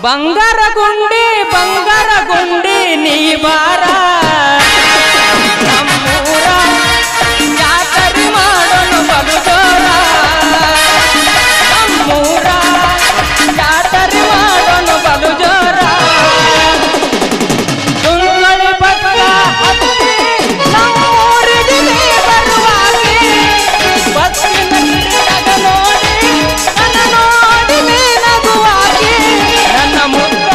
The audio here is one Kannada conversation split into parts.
ಬಂಗಾರ ಗುಂಡಿ ನೀ ಬಾರ ನಮ್ಮೂರ ಜಾತ್ರೆ ಮಾಡೋಣ ಬಲು ಜೋರ ನಮ್ಮೂರ ಜಾತ್ರೆ ಮಾಡೋಣ ಬಲು ಜೋರ ತುಂಗಳಿ ಭತ್ತ ಹತ್ತಿ ನಮ್ಮೂರಿಗೆ ನೀ ಬರುವಾಗೆ ಬಸ್ಸಿನ ಗಿಡದಾಗ ನೋಡಿ ನನ್ನ ನೋಡಿ ನೀ ನಗುವಾಗೆ ನನ್ನ ಮುತ್ತ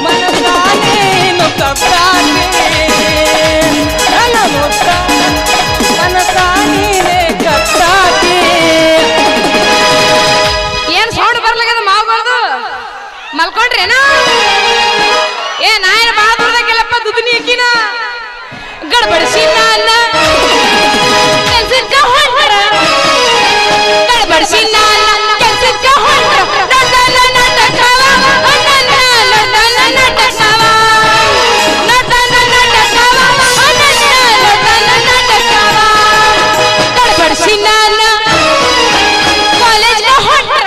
ಮನಸಾನೇನು ಕಪ್ಪಾಗೆ ನನ್ನ ಮುತ್ತ ಮನಸಾನೇನೆ ಕಪ್ಪಾಗೆ ಏನ್ ಸೌಂಡ್ ಬರ್ಲಾಗದ ಮಾವುಗಳದು ಮಲ್ಕೊಂಡ್ರೇನ ಏ ನಾಯನ ಬಾದ್ರದಾಗೆಲ್ಲಪ್ಪ ದುದ್ನಿ ಅಕ್ಕಿನ ಗಡಬಡಿಸಿ ನಾನ ಕೆಲ್ಸಕ್ಕ ಹೊಂಟ್ರ ಗಡಬಡಿಸಿ ನಾನ ಕೆಲ್ಸಕ್ಕ ಹೊಂಟ್ರ ನಟನ ನಟಕವ ನಟನ ನಟಕವ ನಟನ ನಟಕವ ನಟನ ನಟಕವ ಗಡಬಡಿಸಿ ನಾನ ಕಾಲೇಜ್ಗೆ ಹೊಂಟ್ರ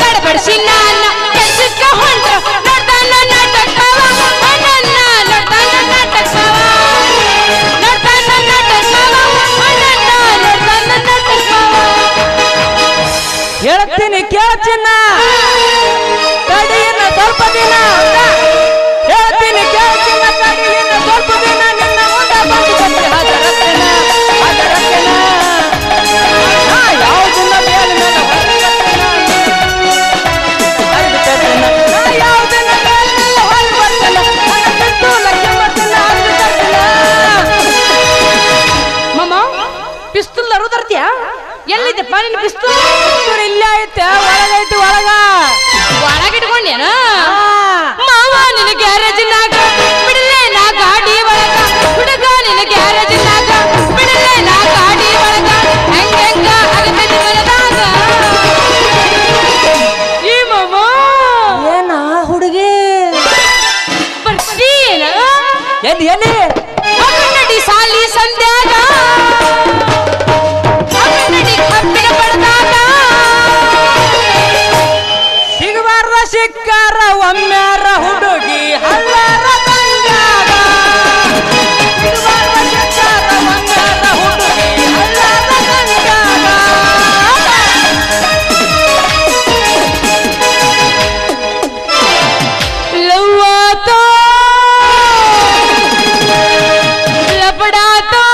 ಗಡಬಡಿಸಿ ನಾನ ಕೆಲ್ಸಕ್ಕ ಹೊಂಟ್ರ ನಟನ ನಟಕವ ನಟನ ನಟಕವ ನಟನ ನಟಕವ ನಟನ ನಟಕವ ಹೇಳ್ತೀನಿ ಕೇಳ್ಚಿನ್ನ ತಡಿಯಿನ ಸ್ವಲ್ಪ ದಿನ ಹೇಳ್ತೀನಿ ಕೇಳ್ಚಿನ್ನ ತಡಿಯಿನ ಸ್ವಲ್ಪ ದಿನ ನಿನ್ನ ಮುಂದೆ ಬಂದು ಹಾಜರತ್ತೇನ ಯಾವುದನ್ನ ಮೇಲಿನ ಯಾವುದನ್ನ ಮೇಲಿನ ಹೊರಗೆ ಬರ್ತೇನ ನನ್ನ ಬಿಟ್ಟು ಲಕ್ಕೆ ಬರ್ತೇನ ಮಾಮ ಪಿಸ್ತೂಲ್ ಅರುದರ್ತ್ಯಾ ಎಲ್ಲಿದ್ದಪ್ಪ ನಿನ್ನ ಪಿಸ್ತೂಲ್ ಇಲ್ಲೇ ಐತೆ ಒಳಗೈತಿ ಒಳಗಿಟ್ಕೊಂಡೇನ ಮಾವ ನಿನ್ನ ಗ್ಯಾರೇಜಿನಾಗ ಬಿಡಲೇ ನಾ ಗಾಡಿ ಒಳಗ ಹುಡುಗ ನಿನ್ನ ಗ್ಯಾರೇಜಿನಾಗ ಬಿಡಲೇ ನಾ ಗಾಡಿ ಒಳಗ ಹೆಂಗ ಆಗತೈತಿ ಮನದಾಗ ಈ ಮಾಮ ಏನ ಹುಡುಗಿ ಬರ್ತೀನ ಎಲ್ಲಿ ನಡಿ ಸಾಲಿ ಸಂಧ್ಯಾಗ ನಡಿ ಕಬ್ಬಿನ ಪಡೆದಾಗ ಸಿಗಬಾರ್ದ ಸಿಕ್ಕಾರ ಒಮ್ಮ್ಯಾರ ಹುಡುಗಿ ಹಲ್ಲಾರ ತಂಗಾಗ ಸಿಗಬಾರ್ದ ಸಿಕ್ಕಾರ ಒಮ್ಮ್ಯಾರ ಹುಡುಗಿ ಹಲ್ಲಾರ ತಂಗಾಗ ಲವ್ವಾತೋ ಲಪಡಾತೋ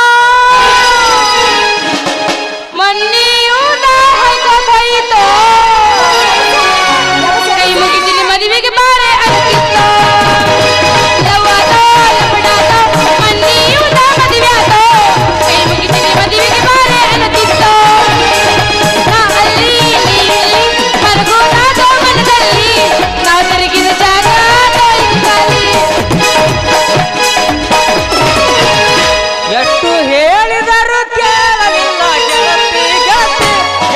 ಮನ್ನಿಯೂ ನಾ ಹೊಯ್ತೋ ಕೈ ಮುಗಿತೀನಿ ಮದುವೆಗೆ ಬಾರೆ ಅಂತಿತ್ತೋ ಲವ್ವಾತೋ ಲಪಡಾತೋ ಮನ್ನಿಯೂ ನಾ ಮದುವೆ ಆತೋ ಕೈ ಮುಗಿತೀನಿ ಮದುವೆಗೆ ಬಾರೆ ಅನ್ನತಿತ್ತೋ ನಾ ಅಲ್ಲಿ ಮಲಗೋದಾದ ಮನದಲ್ಲಿ ನಾವು ತಿರುಗಿದ ಜಾಗ ಖಾಲಿ ಎಷ್ಟು ಹೇಳಿದರು ಕೇಳಲಿಲ್ಲ ಗೆಳತಿ ಗೆಳತಿ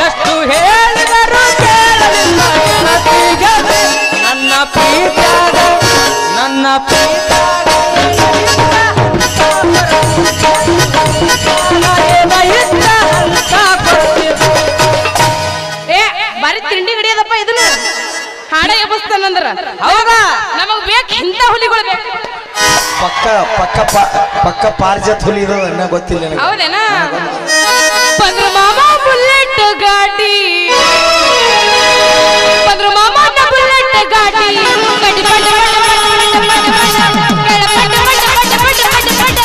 ಎಷ್ಟು ಹೇಳಿದರು ಕೇಳಲಿಲ್ಲ ಗೆಳತಿ ಗೆಳತಿ ನನ್ನ ಪ್ರೀತ್ಯಾಗ ನನ್ನ ಪ್ರೀತ್ಯಾಗ ಇಷ್ಟ ಅಂತ ಕೊಡ್ತಿದ್ದೆ ಏ ಬಾರಿ ತಿಂಡಿ ಹಿಡಿಯದಪ್ಪ ಇದನ್ನ ಹಾಡ ಎಬ್ಬಸ್ತಾನಂದ್ರ ಹೌದಾ ನಮಗ್ ಬೇಕು ಇಂಥ ಹುಲಿಗಳು ಬೇಕು ಪಕ್ಕ ಪಾರ್ಜತ್ ಹುಲಿ ಇದು ಅನ್ನ ಗೊತ್ತಿಲ್ಲ ನನಗೆ. ಹೌದೇನಾ ಪಂದ್ರ ಮಾಮ ಬುಲೆಟ್ ಗಾಡಿ ಪಂದ್ರ ಮಾಮ ಬುಲೆಟ್ ಗಾಡಿ ಗಡಿ ಪಟ ಪಟ ಪಟ ಪಟ ಪಟ ಪಟ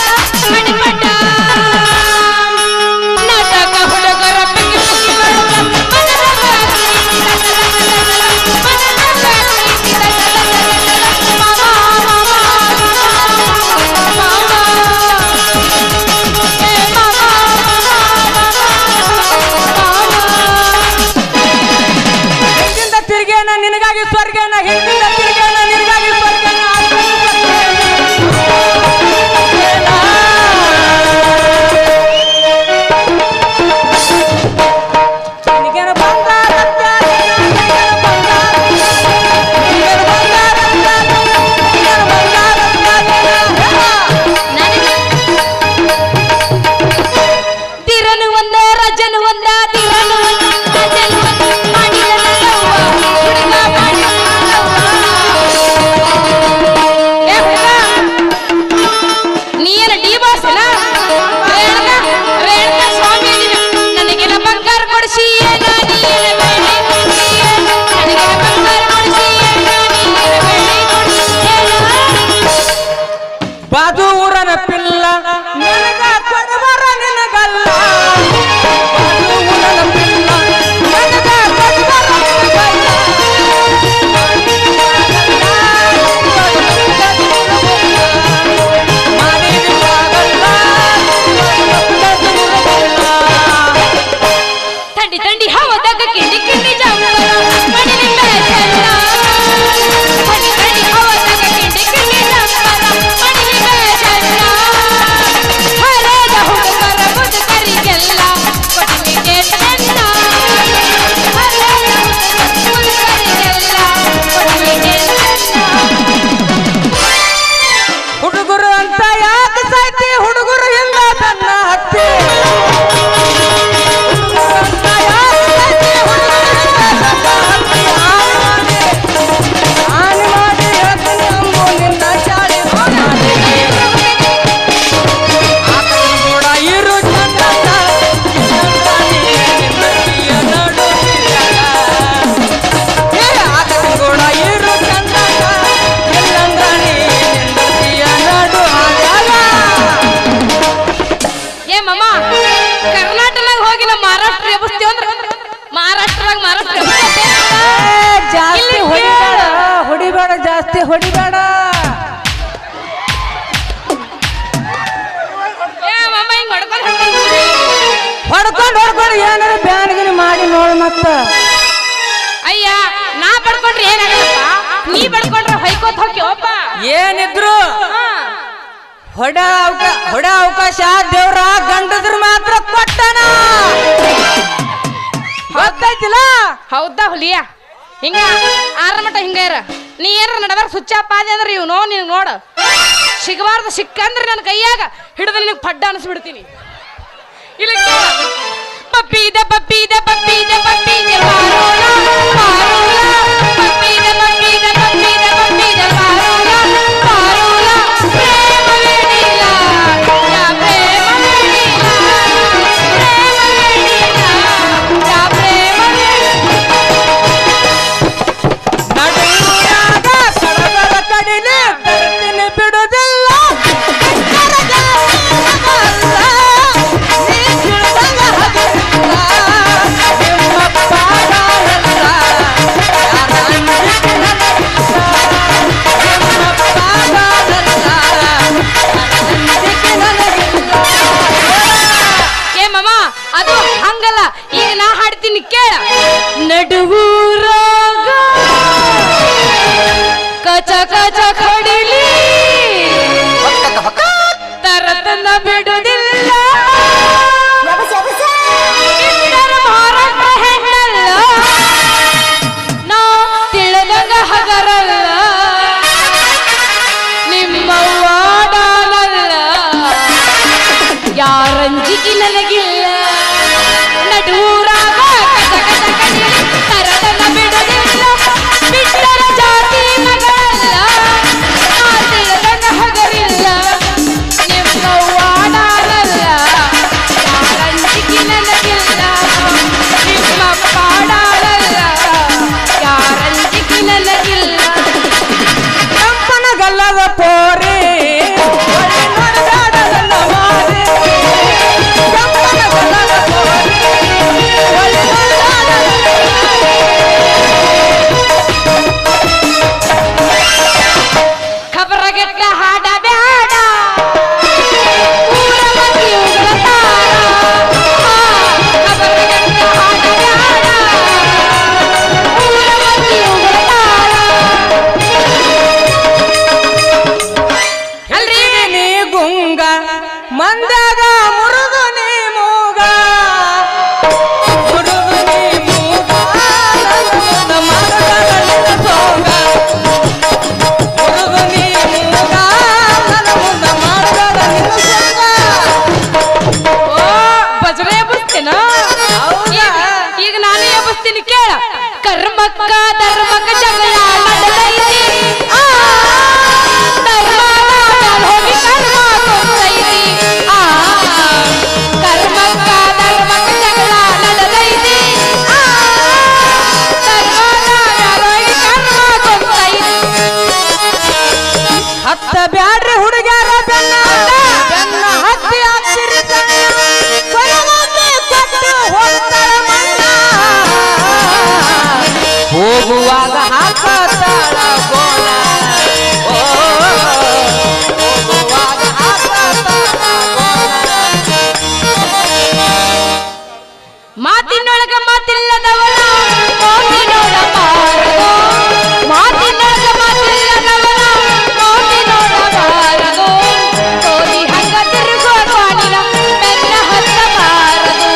ಗಡಿ ಪಟ ನಾಟಕ ಹುಡುಗರ ಪಿಕ್ಕಿ ಊರಾಗ ಮಾರಾಟ ಜಾಸ್ತಿ ಹೊಡಿಬೇಡ ಹೊಡಿಬೇಡ ಜಾಸ್ತಿ ಹೊಡಿಬೇಡ ಮಮ್ಮ ಹಿಂಗ್ ಹೊಡ್ಕೊಂಡು ಏನಾರ ಬ್ಯಾನ್ಗಿನ ಮಾಡಿ ನೋಡು ಮತ್ತ ಅಯ್ಯ ನಾ ಬಡ್ಕೊಂಡ್ರೆ ಏನಾಗಲ್ಲಪ್ಪ ನೀ ಬಡ್ಕೊಂಡ್ರೆ ಹೊಯ್ಕೋತ್ ಹೋಗ್ಯವಪ್ಪ ಏನಿದ್ರು ಹೊಡ ಅವಕಾಶ ದೇವ್ರ ಗಂಡದ್ರ ಮಾತ್ರ ಕೊಟ್ಟನ ಗೊತ್ತಾಯ್ತಿಲ್ಲ ಹೌದಾ ಹುಲಿಯ ಹಿಂಗ ಆರ ಮಟ ಹಿಂಗ ಇರ ನೀ ಏನಾರ ನಡಬಾರ ಸುಚ್ಚಪ್ಪ ಅದೇ ಅಂದ್ರೆ ಇವ್ ನೀನು ನೋಡ ಸಿಗಬಾರ್ದು ಸಿಕ್ಕಂದ್ರೆ ನನ್ನ ಕೈಯಾಗ ಹಿಡಿದು ನಿನಗೆ ಪಡ್ಡ ಅನಿಸ್ಬಿಡ್ತೀನಿ ಇಲ್ಲ ಪಪ್ಪೀದೆ ಪಪ್ಪೀದೆ ಪಪ್ಪೀದೆ ಪಪ್ಪೀದೆ ಪಾರೋಳ ಪಾರೋಳ ಪಪ್ಪೀದೆ ಪಪ್ಪೀದೆ ಪಪ್ಪೀದೆ ಪಪ್ಪೀದೆ ಪಾರೋಳ ಪಾರೋಳ ಪ್ರೇಮವೇನಿಲ್ಲ ಯಾ ಪ್ರೇಮವೇನಿಲ್ಲ ಪ್ರೇಮವೇನಿಲ್ಲ ಯಾ ಪ್ರೇಮವೇನಿಲ್ಲ ನಡುವಾಗ ಕಡಗಳ ಕಡಿಲೆ ತರ್ತೀನಿ ಬಿಡುದಿಲ್ಲ ಅದು ಹಂಗಲ್ಲ ಈಗ ನಾ ಹಾಡ್ತೀನಿ ಕೇಳ ನಡುವೂರಾಗ ಕಚ ಕಚ ಕಡಿಲಿ ತರತನ ಬಿಡುದಿಲ್ಲ ಮಹಾರಾಷ್ಟ್ರ ಹೆಣ್ಣಲ್ಲ ನಾ ತಿಳಿದಂಗ ಹಗರಲ್ಲ ನಿಮ್ಮವ್ವಾಡಾನಲ್ಲ ಯಾರಂಜಿಗೆ ನನಗಿಲ್ಲ ನಡುವೂರಾಗ ಕಸ ಕಸ ಕಡಿಲಿ ತರತನ ಬಿಡುದಿಲ್ಲ ಬಿಟ್ಟರ ಜಾತಿ ಮಗಳಲ್ಲ ನಾ ತಿಳಿದಂಗ ಹಗರಿಲ್ಲ ನಿಮ್ಮವ್ವಾಡಾನಲ್ಲ ಯಾರಂಜಿಗೆ ನನಗಿಲ್ಲ ನಿಮ್ಮ ಪಾಡಾನಲ್ಲ ಯಾರಂಜಿಗೆ ನನಗಿಲ್ಲ ಕಂಪನ ಗಲ್ಲದ ಪೋರಿ ಖಬರಗೆಟ್ಟ ಹಾಡ ಬ್ಯಾಡ ಊರ ಮಂದಿ ಉಗುಳತಾರ ಖಬರಗೆಟ್ಟ ಹಾಡ ಬ್ಯಾಡ ಊರ ಮಂದಿ ಉಗುಳತಾರ ಅಲ್ರಿ ನೀ ಗುಂಗ ಮಂದಾಗ ಮುರುದು ನೀ ಮೂಗ ಮುರುದು ನೀ ಮೂಗ ನನ್ನ ಮನದ ಸೋಗ ಮುರುದು ನೀ ಮೂಗ ನನ್ನ ಮುಂದ ಮಾಡದ ನಿನ್ನ ಸೋಗ ಓ ಬಜರೆ ಎಬ್ಬಿಸ್ತೇನ ಈಗ ನಾನೇ ಎಬ್ಬಿಸ್ತೀನಿ ಕೇಳ ಕರ್ಮಕ್ಕ ಧರ್ಮಕ್ಕ ಜಗಳ ನಡೆದೈತಿ ಧರ್ಮದ ಹೋಗಿ ಕರ್ಮ ಕೊಂದೈತಿ ಕರ್ಮಕ್ಕ ಧರ್ಮಕ್ಕ ಜಗಳ ನಡೆದೈತಿ ಧರ್ಮದ ಹೋಗಿ ಕರ್ಮ ಕೊಂದೈತಿ ಹತ್ತ ಬ್ಯಾಡ್ರಿ ಹುಡುಗ್ಯಾರ ಬೆನ್ನ ಹತ್ತಿ ಹತ್ತಿರಿ ಕೊನೆಗೊಂದು ಕೊಟ್ಟು ಹೋಗ್ತಾಳ ಮಣ್ಣ ಹೋಗುವಾಗ ಹಾಕತಾಳ ಗೋಳ ಓ ಹೋಗುವಾಗ ಹಾಕತಾಳ ಗೋಳ ಮಾತಿನೊಳಗ ಮಾತಿಲ್ಲದವನ ಮೋತಿ ನೋಡಬಾರದು ಮಾತಿನೊಳಗ ಮಾತಿಲ್ಲದವನ ಮೋತಿ ನೋಡಬಾರದು ಕೋತಿ ಹಂಗ ತಿರುಗುವ ಪಾಣಿನ ಬೆನ್ನ ಹತ್ತಬಾರದು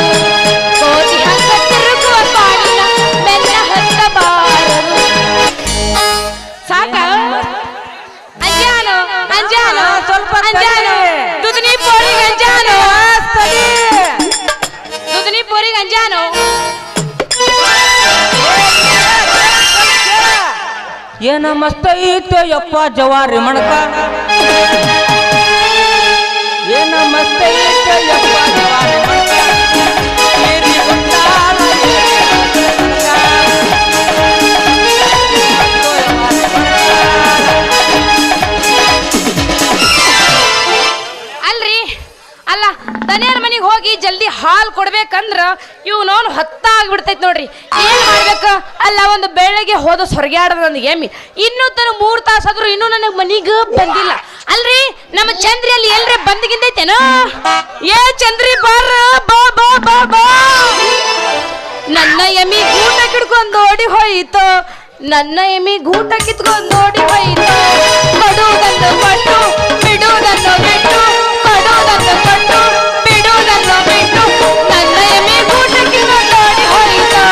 ಕೋತಿ ಹಂಗ ತಿರುಗುವ ಪಾಣಿನ ಬೆನ್ನ ಹತ್ತಬಾರದು ಸಾಕ ಅಂಜಾನು ಅಂಜಾನು ಸ್ವಲ್ಪ ಅಂಜಾನು ದುದ್ನಿ ಪೋಳಿಗೆ ಅಂಜಾನು ದುದ್ನಿ ಪೋರಿಗೆ ಅಂಜಾನು ಏನ ಮಸ್ತ ಐತೆ ಯಪ್ಪ ಜವಾರಿ ಮಣಕ ಏನ ಮಸ್ತ ಐತೆ ಯಪ್ಪ ಜವಾರಿ ಮಣಕ ಏರಿ ಬಂದಾಳ ಅಲ್ರಿ ಅಲ್ಲ ತನೇರ್ ಮನೆಗೆ ಹೋಗಿ ಜಲ್ದಿ ಹಾಲು ಕೊಡ್ಬೇಕಂದ್ರ ಇವ್ ನೋನ್ 10 ಆಗ್ಬಿಡ್ತೈತಿ ನೋಡ್ರಿ. ಏನ್ ಮಾಡ್ಬೇಕ? ಅಲ್ಲ ಒಂದು ಬೆಳಗ್ಗೆ ಹೋದ ಹೊರಗ್ಯಾಡದ ನನಗೆ ಎಮ್ಮಿ ಇನ್ನೂ ತನ 3 ತಾಸಾದ್ರು ಇನ್ನೂ ನನಗೆ ಮನಿಗ ಬಂದಿಲ್ಲ. ಅಲ್ರಿ ನಮ್ಮ ಚಂದ್ರಿ ಅಲ್ಲಿ ಎಲ್ರಿ ಬಂದಿಗಿಂದೈತೇನ? ಏ ಚಂದ್ರಿ ಬಾರ ಬಾ ಬಾ ಬಾ ಬಾ. ನನ್ನ ಎಮ್ಮಿ ಗೂಟ ಕಿಡ್ಕೊಂಡು ಓಡಿ ಹೋಯಿತು. ನನ್ನ ಎಮ್ಮಿ ಗೂಟ ಕಿತ್ಕೊಂಡು ಓಡಿ ಹೋಯಿತು. ಕೊಡುವುದನ್ನು ಕೊಟ್ಟು ಬಿಡುವುದನ್ನು ಬಿಟ್ಟು, ಕೊಡುವುದನ್ನು ಕೊಟ್ಟು ಬಿಡುವುದನ್ನು ಬಿಟ್ಟು, ನನ್ನ ಎಮ್ಮಿ ಗೂಟ ಕಿತ್ಕೊಂಡು ಓಡಿ ಹೋಯಿತು.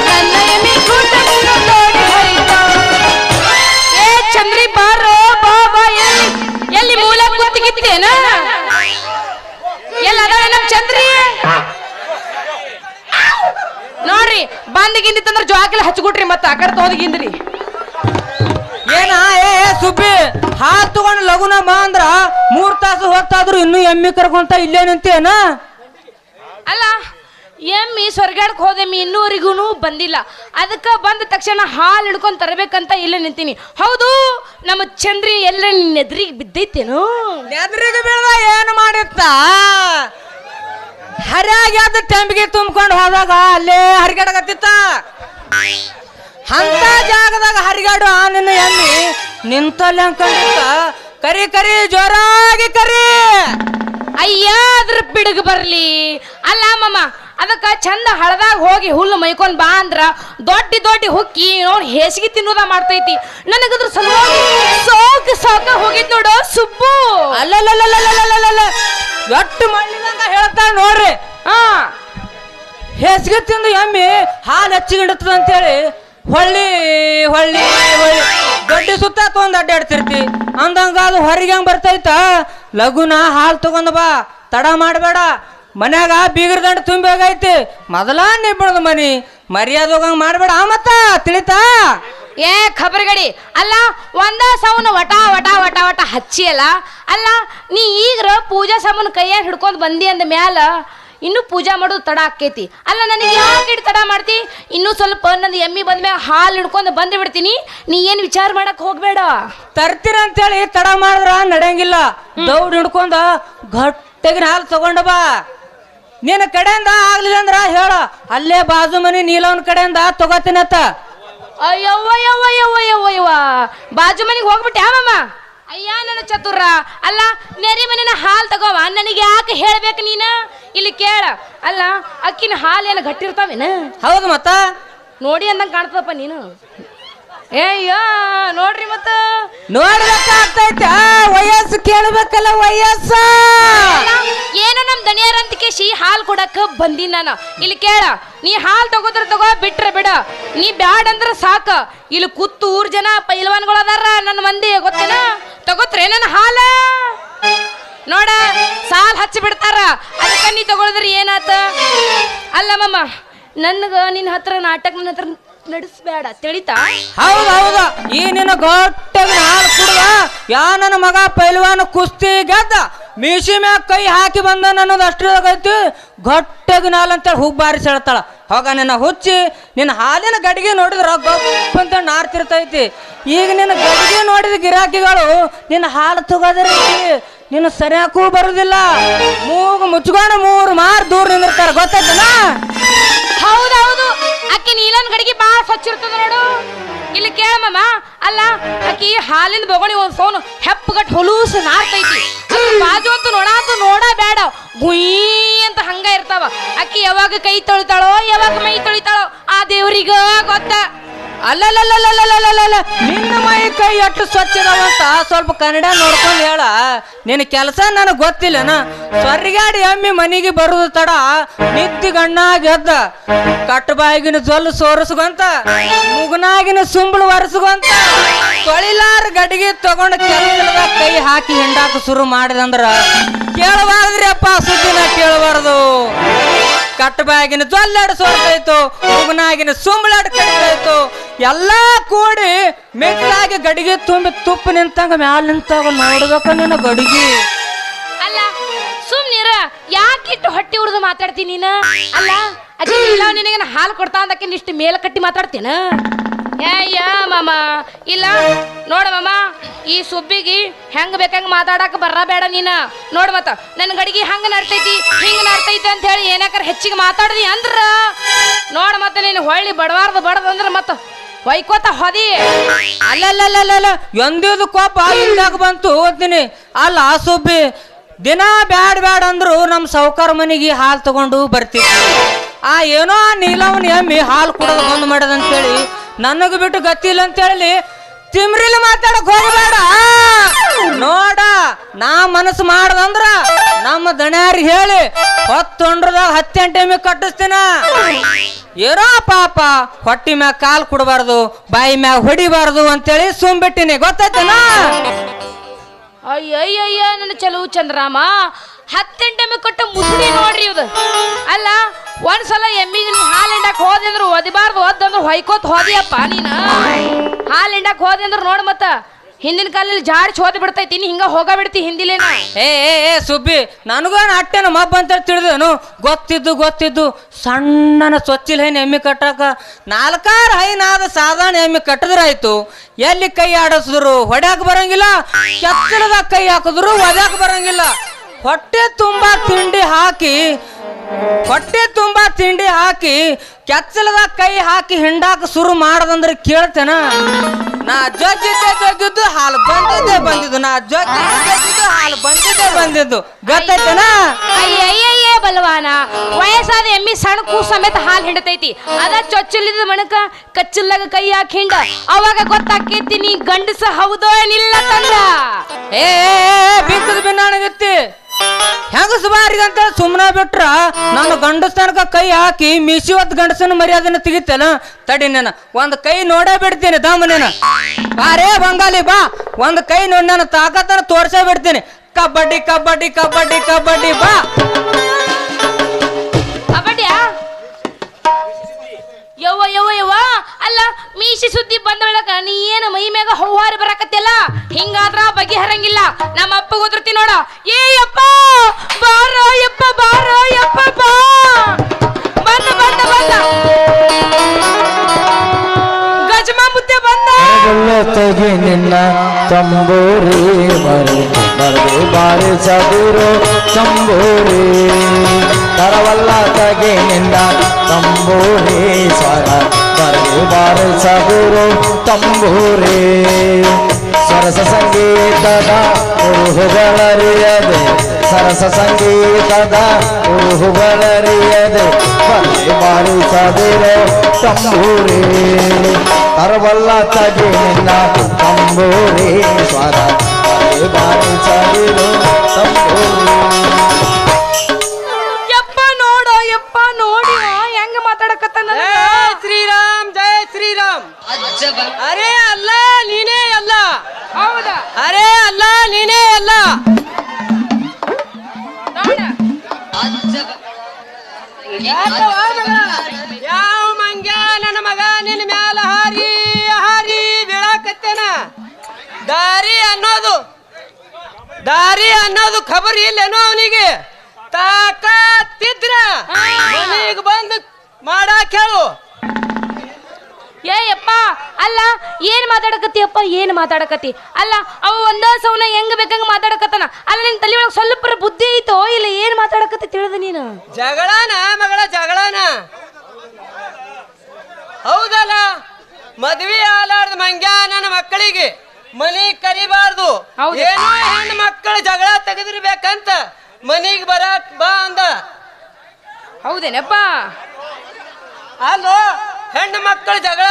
ನನ್ನ ಎಮ್ಮಿ ಗೂಟ ಕಿತ್ಕೊಂಡು ಓಡಿ ಹೋಯಿತು. ಏ ಚಂದ್ರಿ ಬಾರೋ ಬಾ ಬಾ. ಎಲ್ಲಿ ಮೂಲ ಕೂತಿಗಿತ್ತೇನ? ಎಲ್ಲ ಅದಾವ ನಮ್ ಚಂದ್ರಿ ನೋಡ್ರಿ. ಬಂದಿಗಿಂದಿತ್ತಂದ್ರ ಜೋಕಿಲ್ಲ ಹಚ್ಕೊಟ್ರಿ ಮತ್ತ ಆ ಕಡೆ ತೋದಿಗಿಂದ್ರಿ. ಏನ ಏ ಸುಬ್ಬಿ ಹಾಲು ತಗೊಂಡು ಲಗುನ ಬಾ ಅಂದ್ರ 3 ತಾಸು ಹೊತ್ತಾದ್ರು ಇನ್ನೂ ಎಮ್ಮಿ ಕರ್ಕೊಂತ ಇಲ್ಲೇ ನಿಂತೇನ? ಅಲ್ಲ ಎಮ್ಮಿ ಸ್ವರ್ಗಾಡಕ್ ಹೋದೆಮ್ಮಿ ಇನ್ನೂವರೆಗೂ ಬಂದಿಲ್ಲ. ಅದಕ್ಕೆ ಬಂದ ತಕ್ಷಣ ಹಾಲು ಹಿಡ್ಕೊಂಡ್ ತರಬೇಕಂತ ಇಲ್ಲೇ ನಿಂತೀನಿ. ಹೌದು ನಮ್ಮ ಚಂದ್ರಿ ಎಲ್ಲ ನಿನ್ನ ಎದುರಿಗೆ ಬಿದ್ದೈತೇನು? ಎದುರಿಗೆ ಬೀಳ್ದ ಏನು ಮಾಡಿತ್ತ? ಹರಿಯಾಗಿ ಅದ ಟೆಂಬಿಗೆ ತುಂಬ್ಕೊಂಡು ಹೋದಾಗ ಅಲ್ಲೇ ಹರಿಗಾಡಕತ್ತಿತ್ತ. ಅಂತ ಜಾಗದಾಗ ಹರಿಗಾಡು ಆ ನಿನ್ನ ಎಮ್ಮಿ ನಿಂತಲ್ಲಿ ಅನ್ಕೊಂಡಿತ್ತ. ಕರಿ ಕರಿ ಜೋರಾಗಿ ಕರಿ. ಅಯ್ಯ ಅದ್ರ ಬಿಡುಗ ಬರ್ಲಿ. ಅಲ್ಲ ಮಮ್ಮ ಅದಕ್ಕ ಚಂದ ಹಳದಾಗ ಹೋಗಿ ಹುಲ್ಲು ಮೈಕೊಂಡ್ ಬಾ ಅಂದ್ರ ದೊಡ್ಡ ಹುಕ್ಕಿ ನೋಡಿ ಹೇಸಿಗೆ ತಿನ್ನೋದ ಮಾಡ್ತೈತಿ. ನನಗದ್ರ ಸಲುವಾಗಿ ಸೋಕ ಹೋಗಿದ್ ನೋಡು ಸುಬ್ಬು. ಅಲ್ಲಲ್ಲಲ್ಲಲ್ಲಲ್ಲಲ್ಲ ಎಟ್ಟು ಮಣ್ಣಿದಂಗ ಹೇಳ್ತಾಳ ನೋಡ್ರಿ. ಹೇಸಿಗೆ ತಿಂದು ಎಮ್ಮಿ ಹಾಲು ಹೆಚ್ಚಿಗಿಡತ್ತದ ಅಂತೇಳಿ ಹೊಳ್ಳಿ ಹೊಳ್ಳಿ ಹೊಳ್ಳಿ ಗಡ್ಡಿ ಸುತ್ತ ತೊಂದು ಅಡ್ಡಾಡ್ತಿರ್ತಿ. ಅಂದಂಗ ಅದು ಹೊರಗೆ ಹಂಗೆ ಬರ್ತೈತ. ಲಗುನ ಹಾಲು ತಗೊಂಡ್ ಬಾ, ತಡ ಮಾಡಬೇಡ. ಮನ್ಯಾಗ ಬೀಗರ ದಂಡ ತುಂಬಿ ಹೋಗೈತಿ. ಮೊದಲ ನಿಬ್ಬಳದ ಮನಿ ಮರ್ಯಾದ ಹೋಗಂಗ್ ಮಾಡ್ಬೇಡ ಮತ್ತ ತಿಳಿತಾ? ಏ ಖಬರ್ಗಡಿ ಅಲ್ಲ ಒಂದ ಸೌನ ವಟ ವಟ ವಟ ವಟ ಹಚ್ಚಿ ಅಲ್ಲ. ಅಲ್ಲ ನೀ ಈಗ್ರ ಪೂಜಾ ಸಾಮಾನು ಕೈಯಾಗ ಹಿಡ್ಕೊಂಡ್ ಬಂದಿ ಅಂದ ಮ್ಯಾಲ ಇನ್ನೂ ಪೂಜಾ ಮಾಡೋದು ತಡ ಆಕೈತಿ. ಅಲ್ಲ ನನಗೆ ಯಾಕೆ ತಡ ಮಾಡ್ತಿ? ಇನ್ನೂ ಸ್ವಲ್ಪ ನಂದು ಎಮ್ಮಿ ಬಂದ್ಮ್ಯಾಗ ಹಾಲು ಹಿಡ್ಕೊಂಡು ಬಂದು ಬಿಡ್ತೀನಿ. ನೀ ಏನು ವಿಚಾರ ಮಾಡಕ್ ಹೋಗ್ಬೇಡ. ತರ್ತೀರ ಅಂತೇಳಿ ತಡ ಮಾಡಿದ್ರ ನಡೆಯಂಗಿಲ್ಲ. ದೌಡ್ ಹಿಡ್ಕೊಂಡ ಗಟ್ಟಿಗಿನ ಹಾಲು ತಗೊಂಡ ಬಾ. ನಿನ್ನ ಕಡೆಯಿಂದ ಆಗ್ಲಿಲ್ಲ ಅಂದ್ರ ಹೇಳ, ಅಲ್ಲೇ ಬಾಜು ಮನಿ ನೀಲವನ್ ಕಡೆಯಿಂದ ತಗೋತೀನತ್ತ. ಅಯ್ಯವ್ವ ಬಾಜು ಮನೆಗೆ ಹೋಗ್ಬಿಟ್ಟೆ ಅಮ್ಮಮ್ಮ. ಅಯ್ಯ ನನ್ನ ಚತುರ. ಅಲ್ಲ ನೆರಿ ಮನೆನ ಹಾಲು ತಗೋವ ನನಗೆ ಯಾಕೆ ಹೇಳ್ಬೇಕು ನೀನು? ಇಲ್ಲಿ ಕೇಳ. ಅಲ್ಲ ಅಕ್ಕಿನ ಹಾಲು ಎಲ್ಲ ಗಟ್ಟಿರ್ತಾವೇನ? ಹೌದು ಮತ್ತ ನೋಡಿ ಅಂದಂಗ ಕಾಣ್ತದಪ್ಪ ನೀನು. ಏಯ್ಯ ನೋಡ್ರಿ ಮತ್ತ ನೋಡ್ಬೇಕಾಗ್ತೈತೆ. ವಯಸ್ಸು ಕೇಳಬೇಕಲ್ಲ ವಯಸ್ಸ. ಏನೋ ನಮ್ ದಣಿಯರಂತ ಕೇಶಿ ಹಾಲು ಕೊಡಕ್ ಬಂದಿ ನಾನು. ಇಲ್ಲಿ ಕೇಳ. ನೀ ಹಾಲು ತಗೋದ್ರ ತಗೋ, ಬಿಟ್ರೆ ಬಿಡ. ನೀ ಬ್ಯಾಡ್ ಅಂದ್ರ ಸಾಕ. ಇಲ್ಲಿ ಕೂತು 3 ಜನ ಪೈಲ್ವಾನ್ಗಳು ಅದಾರ ನನ್ನ ಮಂದಿ ಗೊತ್ತೇನ? ತಗೋತ್ರೆ ನನ್ನ ಹಾಲ ನೋಡ ಸಾಲ್ ಹಚ್ಚಿ ಬಿಡ್ತಾರ. ಅದಕ್ಕ ನೀ ತಗೊಳಿದ್ರಿ ಏನಾತ? ಅಲ್ಲ ಮಮ್ಮ ನನ್ಗ ನಿನ್ನ ಹತ್ರ ನಾಟಕ ನನ್ನ ಹತ್ರ ನಡೆಸ್ಬೇಡ ತಿಳಿತಾ? ಹೌದೌದ. ಈ ನಿನ್ನ ಗಟ್ಟಿಗೆ ಹಾಲು ಕುಡ್ದ ಯಾ ನನ್ನ ಮಗ ಪೈಲ್ವಾನ ಕುಸ್ತಿ ಗೆದ್ದ ಮೀಸಿ ಮ್ಯಾಗ ಕೈ ಹಾಕಿ ಬಂದ ಅನ್ನೋದು ಅಷ್ಟಾಗೈತಿ. ಗಟ್ಟಿಗೆ ನಾಲ್ ಅಂತೇಳಿ ಹುಬ್ಬ ಬಾರಿಸಿ ಹೇಳ್ತಾಳ. ಹೋಗ ನಿನ್ನ ಹುಚ್ಚಿ ನಿನ್ನ ಹಾಲಿನ ಗಡಿಗೆ ನೋಡಿದ್ರ ಗಪ್ಪ ಅಂತ ನಾರ್ತಿರ್ತೈತಿ. ಈಗ ನಿನ್ನ ಗಡಿಗೆ ನೋಡಿದ ಗಿರಾಕಿಗಳು ನಿನ್ನ ಹಾಲು ತಗೋದ್ರಿ ನಿನ್ನ ಸರಿಯಾಕೂ ಬರುದಿಲ್ಲ. ಮೂಗು ಮುಚ್ಕೊಂಡು 3 ಮಾರ್ ದೂರ ನಿಂದಿರ್ತಾರ ಗೊತ್ತಾಯ್ತಲ್ಲ? ಹೌದೌದು. ಅಕ್ಕಿ ನೀಲನ್ ಗಡಿಗೆ ಬಾಳ ಸ್ವಚ್ಛ ಇರ್ತದ ನೋಡು. ಇಲ್ಲಿ ಕೇಳಮ್ಮ. ಅಲ್ಲ ಅಕ್ಕಿ ಹಾಲಿನ ಬೊಗಣಿ ಒಂದ್ ಫೋನ್ ಹೆಪ್ಪಗಟ್ ಹೊಲೂಸು ನಾರ್ತೈತಿ. ಬಾಜು ಅಂತೂ ನೋಡ ಬೇಡ ಗುಯ್ ಅಂತ ಹಂಗ ಇರ್ತಾವ. ಅಕ್ಕಿ ಯಾವಾಗ ಕೈ ತೊಳಿತಾಳೋ ಯಾವಾಗ ಮೈ ತೊಳಿತಾಳೋ ಆ ದೇವ್ರಿಗ ಗೊತ್ತ. ಅಲ್ಲಲ್ಲಲ್ಲಲ್ಲಲ್ಲಲ್ಲ ನಿನ್ನ ಮೈ ಕೈ ಎಷ್ಟು ಸ್ವಚ್ಛ ಅದಾವಂತ ಸ್ವಲ್ಪ ಕನ್ನಡ ನೋಡ್ಕೊಂಡು ಹೇಳ. ನಿನ್ನ ಕೆಲಸ ನನಗೆ ಗೊತ್ತಿಲ್ಲನ. ಸ್ವರ್ಗಾಡಿ ಎಮ್ಮಿ ಮನೆಗೆ ಬರುದು ತಡ ನಿತ್ತಿ ಗಣ್ಣಾಗಿ ಎದ್ದ ಕಟ್ಟಬಾಯಿಗಿನ ಜೊಲ್ಲು ಸೋರಿಸ್ಕೊಂತ ಮುಗನಾಗಿನ ಸುಂಬಳು ಒರೆಸ್ಕೊಂತ ತೊಳಿಲಾರ ಗಡಿಗೆ ತಗೊಂಡು ಕೆಲಸದ ಕೈ ಹಾಕಿ ಹಿಂಡಾಕ ಶುರು ಮಾಡಿದಂದ್ರ ಕೇಳಬಾರ್ದ್ರಿ ಅಪ್ಪ, ಸುದ್ದಿನ ಕೇಳಬಾರ್ದು. ಕಟ್ಟಬಾಗಿನ ಜೊಲ್ಲಾಡ್ ಸೋರ್ತೈತು, ಮುಗನಾಗಿನ ಸುಂಬಳಾಡ್ ಕಡಿತಾಯ್ತು. ಎಲ್ಲಾ ಕೂಡಿ ಮಿಕ್ಸಾಗಿ ಗಡಿಗೆ ತುಂಬಿ ತುಪ್ಪ ನಿಂತಂಗ ಮ್ಯಾಲ ನಿಂತಾಗ ನೋಡ್ಬೇಕ ನಿನ್ನ ಗಡಿಗೆ. ಅಲ್ಲ ಸುಮ್ನಿರ ಯಾಕಿಟ್ಟು ಹೊಟ್ಟಿ ಉಡ್ದು ಮಾತಾಡ್ತೀನಿ ನೀನ? ಅಲ್ಲ ಅದೇ ಇಲ್ಲ ನಿನಗೆ ಹಾಲು ಕೊಡ್ತಾ ಅಂದಕ್ಕೆ ಇಷ್ಟು ಮೇಲ ಕಟ್ಟಿ ಮಾತಾಡ್ತೀನ? ಏಯ್ಯ ಮಾಮ ಇಲ್ಲ ನೋಡ ಮಾಮ ಈ ಸುಬ್ಬಿಗಿ ಹೆಂಗ್ ಬೇಕಂಗ್ ಮಾತಾಡಕ್ ಬರಬೇಡ ನೀನ ನೋಡ್ ಮತ್ತ ನನ್ ಗಡಿಗೆ ಹಂಗ ನಡ್ತೈತಿ ಹಿಂಗ ನಡ್ತೈತಿ ಅಂತ ಹೇಳಿ ಏನಾಕರ ಹೆಚ್ಚಿಗೆ ಮಾತಾಡ್ದಿ ಅಂದ್ರ ನೋಡ ಮತ್ತ ನೀನು ಹೊಳ್ಳಿ ಬಡದಂದ್ರ ಮತ್ತ ಹೊಯ್ಕೋತ ಹೊದಿ. ಅಲ್ಲಲ್ಲಲ್ಲ ಎಂದಿದು ಕೋಪ ಇಲ್ಲಾಗ ಬಂತು ಓದ್ತೀನಿ. ಅಲ್ಲ ಸುಬ್ಬಿ ದಿನ ಬ್ಯಾಡ ಅಂದ್ರು ನಮ್ಮ ಸಾವ್ಕಾರ ಮನೆಗೆ ಹಾಲು ತಗೊಂಡು ಬರ್ತಿದ್ವಿ. ಏನೋ ಆ ನೀಲವನ್ ಎಮ್ಮಿ ಹಾಲು ಕುಡೋದು ಬಂದ್ ಮಾಡದಂತೇಳಿ ನನಗೆ ಬಿಟ್ಟು ಗತಿಲ್ಲ ಅಂತೇಳಿ ತಿಮ್ರಿಲಿ ಮಾತಾಡಕ್ ಹೋಗಬೇಡ. ನೋಡ ನಾ ಮನಸ್ಸು ಮಾಡ್ದಂದ್ರ ನಮ್ಮ ದಣ್ಯಾರಿಗೆ ಹೇಳಿ ಹೊತ್ತೊಂಡ್ರದಾಗ 10 ಟೈಮಿಗೆ ಕಟ್ಟಿಸ್ತೀನ. ಏನೋ ಪಾಪ ಹೊಟ್ಟಿ ಮ್ಯಾಗ ಕಾಲು ಕೊಡಬಾರ್ದು, ಬಾಯಿ ಮ್ಯಾಗ ಹೊಡಿಬಾರ್ದು ಅಂತೇಳಿ ಸುಮ್ಬಿಟ್ಟಿನಿ. ಗೊತ್ತಾಯ್ತನ? ಅಯ್ಯಯ್ಯಯ್ಯ ನನ್ನ ಚಲೋ ಚಂದ್ರಾಮ 10 ಟೈಮಿಗೆ ಕೊಟ್ಟ ಮುಸುಡಿ ನೋಡ್ರಿ ಇವ್ದು. ಅಲ್ಲ ಒಂದ್ಸಲ ಎಮ್ಮಿಗೆ ನೀ ಹಾಲು ಹಿಂಡಕ್ ಹೋದೆ ಅಂದ್ರು ಒದಿಬಾರ್ದು, ಒದ್ದಂದ್ರು ಹೊಯ್ಕೋತ್ ಹೋದಿಯಪ್ಪ ನೀನು. ಹಾಲು ಹಿಂಡಕ್ ಹೋದೆ ಅಂದ್ರು ನೋಡ್ ಮತ್ತ ಹಿಂದಿನ ಕಾಲದಲ್ಲಿ ಜಾಡಿ ಚೋದಿ ಬಿಡ್ತೈತಿ, ಹಿಂಗ ಹೋಗ ಬಿಡ್ತಿ ಹಿಂದಿಲೇನ. ಏ ಸುಬ್ಬಿ ನನಗೂ ಅಟ್ಟೆನ ಮಬ್ಬ ಅಂತ ತಿಳಿದೇನು. ಗೊತ್ತಿದ್ದು ಸಣ್ಣನ ಸ್ವಚ್ಛಿಲ್ ಹೈನ್ ಎಮ್ಮಿ ಕಟ್ಟಾಕ 4 ಹೈನಾದ ಸಾಧಾರಣ ಎಮ್ಮಿ ಕಟ್ಟಿದ್ರಾಯ್ತು. ಎಲ್ಲಿ ಕೈ ಆಡಿಸಿದ್ರು ಹೊಡ್ಯಾಕ ಬರಂಗಿಲ್ಲ, ಕೆತ್ತಲದಾಗ ಕೈ ಹಾಕಿದ್ರು ಒದ್ಯಾಕ ಬರಂಗಿಲ್ಲ. ಹೊಟ್ಟೆ ತುಂಬಾ ತಿಂಡಿ ಹಾಕಿ ಕೆಚ್ಚಲದಾಗ ಕೈ ಹಾಕಿ ಹಿಂಡಾಕ ಶುರು ಮಾಡದಂದ್ರೆ ಕೇಳ್ತೇನ. ನಾ ಜಗ್ಗಿದ್ದು ಹಾಲು ಬಂದಿದ್ದು ನಾ ಜಗ್ಗಿದ್ದು ಹಾಲು ಬಂದಿದ್ದು ಗೊತ್ತಾಯ್ತೇನ? ಅಯ್ಯಯ್ಯಯ್ಯ ಬಲವಾನ ವಯಸ್ಸಾದ ಎಮ್ಮಿ ಸಣ್ಣ ಕೂ ಸಮೇತ ಹಾಲು ಹಿಂಡತೈತಿ. ಅದ ಚೊಚ್ಚಲಿದ ಮಣಕ ಕಚ್ಚಲ್ದಾಗ ಕೈ ಹಾಕಿ ಹಿಂಡ ಅವಾಗ ಗೊತ್ತಾಕೈತಿ ನೀ ಗಂಡಸ ಹೌದೋ ಏನಿಲ್ಲ ತಂದ. ಬಿಕ್ಕದ ಬಿನ್ನಾಣಗತ್ತಿ ಹೆಂಗಸ ಬಾರಿಗಂತ ಸುಮ್ಮನೆ ಬಿಟ್ರ ನಾನು ಗಂಡಸ್ತನಕ ಕೈ ಹಾಕಿ ಮೀಸಿ ಹೊತ್ತು ಗಂಡಸನ ಮರ್ಯಾದನ ತೆಗಿತೇನ. ತಡಿ ನಾನು ಒಂದ್ ಕೈ ನೋಡೇ ಬಿಡ್ತೀನಿ ದಮ್ಮನೇನ. ಬಾರೇ ಬಂಗಾಲಿ ಬಾ, ಒಂದ್ ಕೈ ನೋಡಿ ನಾನು ತಾಕತ್ತನ ತೋರ್ಸೇ ಬಿಡ್ತೀನಿ. ಕಬಡ್ಡಿ ಕಬಡ್ಡಿ ಕಬಡ್ಡಿ ಕಬಡ್ಡಿ ಬಾ. ಕಬಡ್ಡಿಯಾ? ಯವ್ವ ಅಲ್ಲ ಮೀಸಿ ಸುದ್ದಿ ಬಂದೊಳಗ ನೀ ಏನು ಮೈ ಮ್ಯಾಗ ಹೌಹಾರಿ ಬರಾಕತ್ತಿಯಲ್ಲ, ಹಿಂಗಾದ್ರ ಬಗೆಹರಂಗಿಲ್ಲ. ನಮ್ಮ ಅಪ್ಪ ಗೊತ್ತಿರ್ತಿ ನೋಡ. ಏ ಯಪ್ಪ ಬಾರೋ ಯಪ್ಪ ಬಾರೋ ಯಪ್ಪ ಬಾ ಬಂದ ಗಜಮ ಮುದ್ದೆ ಬಂದ. ತೆಗಿ ನಿನ್ನ ತಂಬೂರಿ ಬರದೆ ಬಾರಿ ಚದುರು ತಂಬೂರಿ ತರವಲ್ಲ ತೆಗಿ ನಿನ್ನ ತಂಬೂರಿ ಸ್ವರ ಬರದೆ ಬಾರಿ ಚದುರು ತಂಬೂರಿ. ಸರಸ ಸಂಗೀತದ ಉರುಹುಗಳರಿಯದೆ ಸರಸ ಸಂಗೀತದ ಉರುಹುಗಳರಿಯದೆ ಬರದೆ ಬಾರಿ ಚದುರು ತಂಬೂರಿ ತರವಲ್ಲ ತಗಿ ನಿನ್ನ ತಂಬೂರಿ ಸ್ವರ ಬಾರಿ ಚದಿರು ತಂಬೂರಿ. ಯಪ್ಪ ನೋಡಿ ಹೆಂಗ ಮಾತಾಡಕತ್ತಾನ. ಶ್ರೀರಾಮ್ ಜಯ ಶ್ರೀರಾಮ್. ಅರೇ ಅಲ್ಲ ನೀನೇ ಅಲ್ಲ. ಹೌದಾ? ಅರೇ ಅಲ್ಲ ನೀನೇ ಅಲ್ಲ. ಯಾವ ಮಂಗ್ಯ ನನ್ನ ಮಗ ನಿನ್ನ ಮ್ಯಾಲ ಹಾರಿ ಬೀಳಾಕತ್ತೇನ. ದಾರಿ ಅನ್ನೋದು ಖಬರ್ ಇಲ್ಲೇನೋ ಅವನಿಗೆ. ತಾಕತ್ತಿದ್ರ ಮನೆಗೆ ಬಂದು ಮಾಡಾಕ ಹೇಳು. ಏಯಪ್ಪ ಅಲ್ಲ ಏನ್ ಮಾತಾಡಕತ್ತಿಯಪ್ಪ, ಏನ್ ಮಾತಾಡಕತ್ತಿ? ಅಲ್ಲ ಅವ ಒಂದ ಸೌನ ಹೆಂಗ ಬೇಕಂಗ ಮಾತಾಡಕತ್ತಾನ. ಅಲ್ಲ ನಿನ್ ತಲೆ ಒಳಗೆ ಸ್ವಲ್ಪ ಬುದ್ಧಿ ಐತೋ ಇಲ್ಲ? ಏನ್ ಮಾತಾಡಕತ್ತಿ ತಿಳಿದ ನೀನು? ಜಗಳಾನ ಮಗಳ ಜಗಳಾನ ಹೌದಲ್ಲ. ಮದ್ವಿ ಆಲಾರ್ದ ಮಂಗ್ಯ ನನ್ನ ಮಕ್ಕಳಿಗೆ ಮನಿ ಕರಿಬಾರ್ದು. ಏನೋ ಹೆಣ್ಣು ಮಕ್ಕಳು ಜಗಳ ತೆಗೆದಿರ್ಬೇಕಂತ ಮನಿಗೆ ಬರಾಕ್ ಬಾ ಅಂದ. ಹೌದೇನಪ್ಪ? ಅಲ್ಲೋ ಹೆಣ್ಣು ಮಕ್ಕಳು ಜಗಳ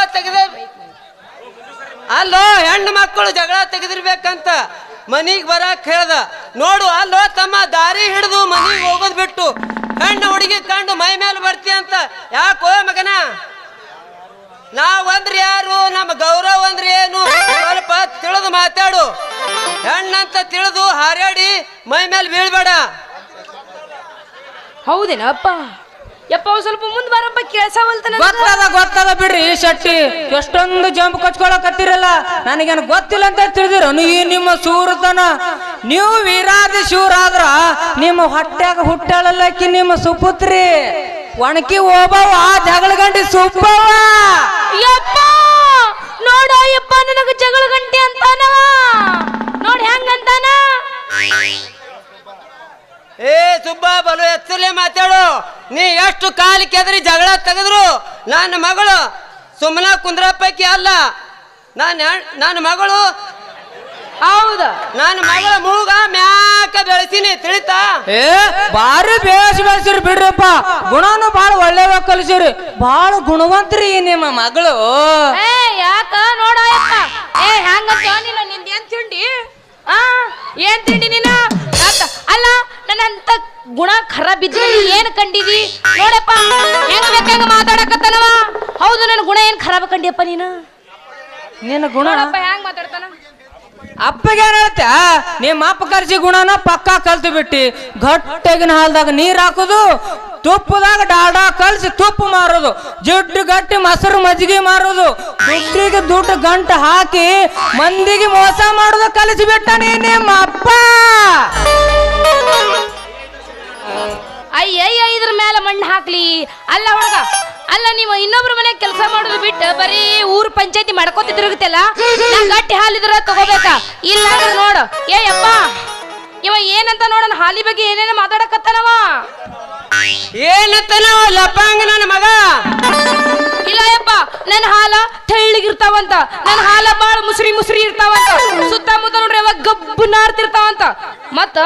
ತೆಗೆದಿರ್ಬೇಕಂತ ಮನಿಗೆ ಬರಾಕ್ ಹೇಳ್ದ. ನೋಡು ಅಲ್ಲೋ ತಮ್ಮ ದಾರಿ ಹಿಡಿದು ಮನಿಗೆ ಹೋಗೋದ್ ಬಿಟ್ಟು ಹೆಣ್ಣು ಹುಡುಗಿ ಕಂಡು ಮೈ ಮೇಲೆ ಬರ್ತಿ ಅಂತ ಯಾಕೋ ಮಗನ? ನಾವಂದ್ರೆ ಯಾರು, ನಮ್ಮ ಗೌರವ ಅಂದ್ರೆ ಏನು ಸ್ವಲ್ಪ ತಿಳಿದು ಮಾತಾಡು. ಹೆಣ್ಣಂತ ತಿಳಿದು ಹಾರಾಡಿ ಮೈ ಮೇಲೆ ಬೀಳ್ಬೇಡ. ಹೌದೇನಪ್ಪ? ಯಪ್ಪ ಸ್ವಲ್ಪ ಮುಂದ್ ಬರಪ್ಪ, ಕೇಳ್ಸವಲ್ತನ. ಗೊತ್ತದ ಬಿಡ್ರಿ ಶೆಟ್ಟಿ, ಎಷ್ಟೊಂದು ಜಂಪ್ ಕಚ್ಕೊಳಕತ್ತಿರಲ್ಲ. ನನಗೇನು ಗೊತ್ತಿಲ್ಲ ಅಂತ ತಿಳಿದಿರ ನಿಮ್ಮ ಸೂರತನ. ನೀವು ವೀರಾದಿ ಶೂರಾದ್ರ ನಿಮ್ಮ ಹೊಟ್ಟ್ಯಾಗ ಹುಟ್ಟಾಳಲ್ಲಕ್ಕಿ ನಿಮ್ಮ ಸುಪುತ್ರಿ ಒಣಕಿ ಹೋಗವ ಜಗಳ ಗಂಡಿ ಸುಬ್ಬವ. ಯಪ್ಪ ನನ್ನ ಮಗಳು ಸುಮ್ಮನ ಕುಂದ್ರಪ್ಪಕ್ಕಿ ಅಲ್ಲ, ನನ್ನ ಮಗಳು ಹೌದ ನನ್ನ ಮಗಳ ಮೂಗ ಮ್ಯಾಕ ಬೆಳೆಸಿನಿ ತಿಳಿತಾ. ಏ ಬಾರಿ ಬೆಳೆಸಿರಿ ಬಿಡ್ರಪ್ಪ, ಗುಣನು ಬಾಳ ಒಳ್ಳೆವ ಕಲಿಸಿರಿ, ಬಾಳ ಗುಣವಂತ್ರಿ ನಿಮ್ಮ ಮಗಳು. ಏ ಯಾಕ ನೋಡಪ್ಪ, ಏ ಹ್ಯಾಂಗಂತ ನೀನು ನಿಂದ ಏನ್ ತಿಂಡಿ? ಏನ್ ತಿಂಡಿ ನೀನು? ಅಲ್ಲ ನನ್ನಂತ ಗುಣ ಖರಾಬ್ ಇದ್ರೆ ಏನ್ ಕಂಡಿದಿ? ನೋಡಪ್ಪ ಹೆಂಗ್ ಬೇಕಂಗ ಮಾತಾಡಕತ್ತನವ. ಹೌದು ನನ್ನ ಗುಣ ಏನ್ ಖರಾಬ್ ಕಂಡಿಯಪ್ಪ ನೀನು? ನಿನ್ನ ಗುಣ ಹೆಂಗ್ ಮಾತಾಡ್ತಾನ? ಅಪ್ಪಗೆ ಏನ್ ಹೇಳ್ತ, ನಿಮ್ಮ ಅಪ್ಪ ಕರ್ಸಿ ಗುಣನ ಪಕ್ಕಾ ಕಲ್ತು ಬಿಟ್ಟಿ. ಗಟ್ಟಿಗಿನ ಹಾಲ್ದಾಗ ನೀರ್ ಹಾಕುದು, ತುಪ್ಪದಾಗ ಡಾಡಾ ಕಲ್ಸಿ ತುಪ್ಪ ಮಾರೋದು, ಜಿಡ್ಡು ಗಟ್ಟಿ ಮೊಸರು ಮಜ್ಜಿಗೆ ಮಾರೋದು, ದುಡ್ಡಿಗೆ ದುಡ್ಡು ಗಂಟು ಹಾಕಿ ಮಂದಿಗೆ ಮೋಸ ಮಾಡೋದು ಕಲಿಸಿ ಬಿಟ್ಟ ನಿಮ್ಮ ಅಪ್ಪ. ಅಯ್ಯಯ್ಯ ಇದ್ರ ಮೇಲೆ ಮಣ್ಣು ಹಾಕ್ಲಿ. ಅಲ್ಲ ಹುಡುಗ, ಅಲ್ಲ ನೀವು ಇನ್ನೊಬ್ರ ಮನೆ ಕೆಲಸ ಮಾಡೋದು ಬಿಟ್ಟು ಬರೀ ಊರ್ ಪಂಚಾಯತಿ ಮಾಡ್ಕೋತಿದ್ರಗತ್ತಲ್ಲ, ನಾ ಗಟ್ಟಿ ಹಾಲಿದ್ರ ತಗೋಬೇಕಾ? ಇಲ್ಲ ನೋಡು. ಏ ಅಪ್ಪ ಇವ ಏನಂತ ನೋಡೋಣ, ಹಾಲಿ ಬಗ್ಗೆ ಏನೇನ ಮಾತಾಡಕತ್ತಾನವ. ಏನಂತನವ ಲಪಾಂಗ ನನ್ನ ಮಗ? ಇಲ್ಲ ಯಪ್ಪ, ನನ್ನ ಹಾಲ ತೆಳ್ಳಗಿರ್ತಾವಂತ, ನನ್ನ ಹಾಲ ಬಾಳ ಮುಸ್ರಿ ಮುಸ್ರಿ ಇರ್ತಾವಂತ, ಸುತ್ತಮುತ್ತ ನೋಡ್ರಿ ಅವಾಗ ಗಬ್ಬು ನಾರ್ತಿರ್ತಾವಂತ. ಮತ್ತ